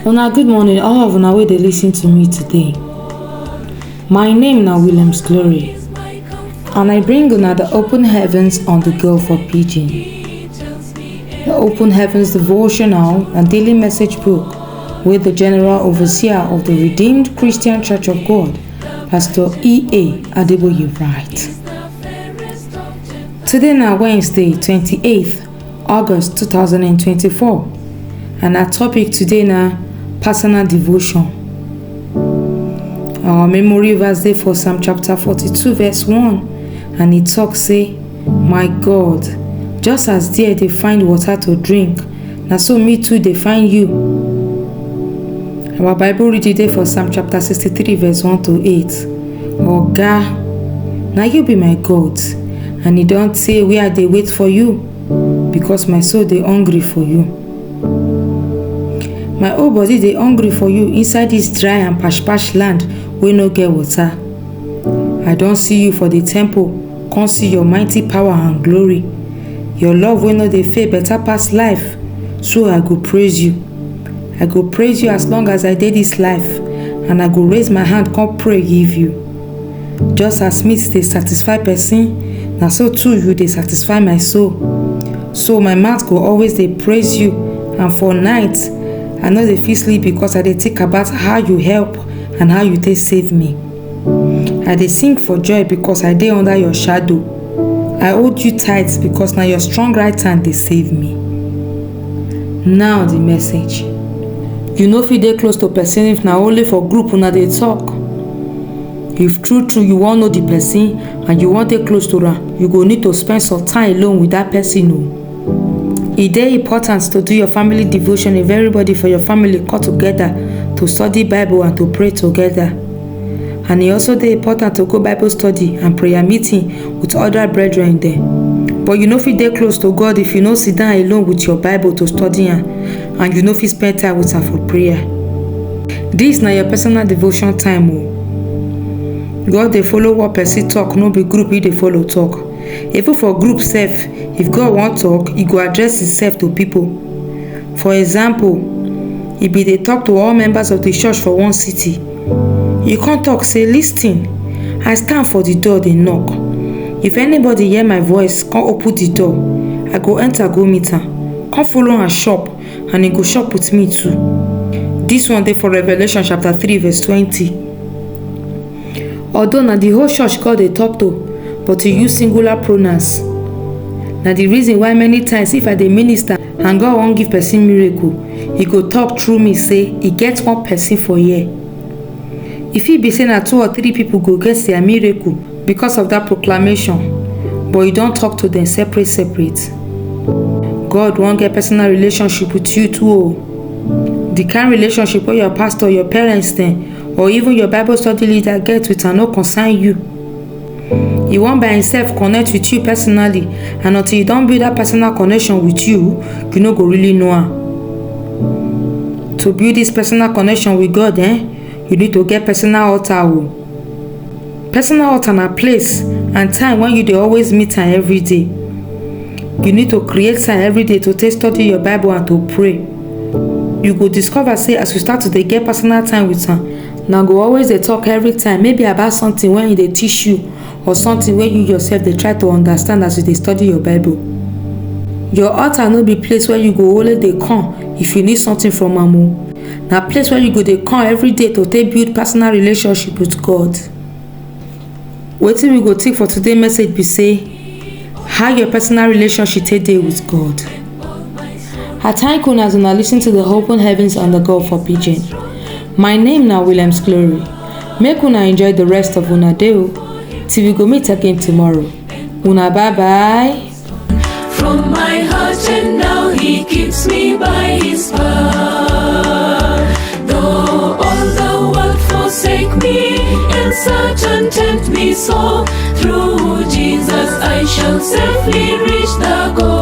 Una good morning, all of una wey dey listen to me today. My name na Williams Glory, and I bring una the Open Heavens on the Go for Pidgin. The Open Heavens devotional and daily message book with the General Overseer of the Redeemed Christian Church of God, Pastor E.A. Adeboye write. Today na Wednesday, 28th August 2024, and our topic today na personal devotion. Our memory verse dey for Psalm chapter 42 verse 1, and it talks say, "My God, just as deer dey find water to drink, na so me too dey find you." Our Bible reading dey for Psalm chapter 63 verse 1 to 8. "Oga, na you be my God, and e don tey wey I dey wait for you, because my soul dey hungry for you. My whole body dey hungry for you inside this dry and patch land wey no get water. I don see you for the temple, come see your mighty power and glory. Your love wey no dey fail better pass life, so I go praise you. I go praise you as long as I dey this life, and I go raise my hand come pray give you. Just as meat dey satisfy person, na so too you dey satisfy my soul. So my mouth go always dey praise you, and for night I no dey fit sleep because I dey think about how you help and how you take save me. I dey sing for joy because I dey under your shadow. I hold you tight because na your strong right hand dey save me." Now the message. You no fit dey close to person if na only for group una dey talk. If true you wan know the person and you wan dey close to am, you go need to spend some time alone with that person o. E dey important to do your family devotion if everybody for your family come together to study Bible and to pray together. And e also dey important to go Bible study and prayer meeting with other brethren there. But you no fit dey close to God if you no sit down alone with your Bible to study am, and you no fit spend time with am for prayer. This na your personal devotion time o. God dey follow what person talk, no be group e dey follow talk. Even for group sef, if God wan talk, e go address himself to people. For example, e be dey talk to all members of the church for one city. You come talk say, "Lis ten, I stand for the door dey knock. If anybody hear my voice, come open the door, I go enter go meet am. Come follow am shop, and he go shop with me too." This one dey for Revelation chapter 3 verse 20. Although na the whole church God dey talk to, but he use singular pronouns. Na the reason why many times if I dey minister and God wan give person miracle, he go talk through me say e get one person for here. E fit be say na 2 or 3 people go get their miracle because of that proclamation, but you don talk to them separate. God wan get personal relationship with you too o. The kind relationship wey your pastor, your parents dem, or even your Bible study leader get with am no concern you. He wan by himself connect with you personally, and until you don build that personal connection with you, you no go really know am. To build this personal connection with God, you need to get personal altar o. Personal altar na place and time when you dey always meet am every day. You need to create time every day to take study your Bible and to pray. You go discover say as you start to dey get personal time with am, na go always dey talk every time, maybe about something wey he dey teach you, or something wey you yourself dey try to understand as you dey study your Bible. Your altar no be place where you go only dey come if you need something from am o. Na place where you go dey come every day to take build personal relationship with God. Wetin we go take for today's message be say, how your personal relationship take dey with God. I thank una as una listen to the Open Heavens on the Go for Pidgin. My name na Williams Glory. Make una enjoy the rest of una day o. Till we go meet again tomorrow. Una bye bye. From my heart and now he keeps me by his power. Though all the world forsake me and search and tempt me so, through Jesus I shall safely reach the goal.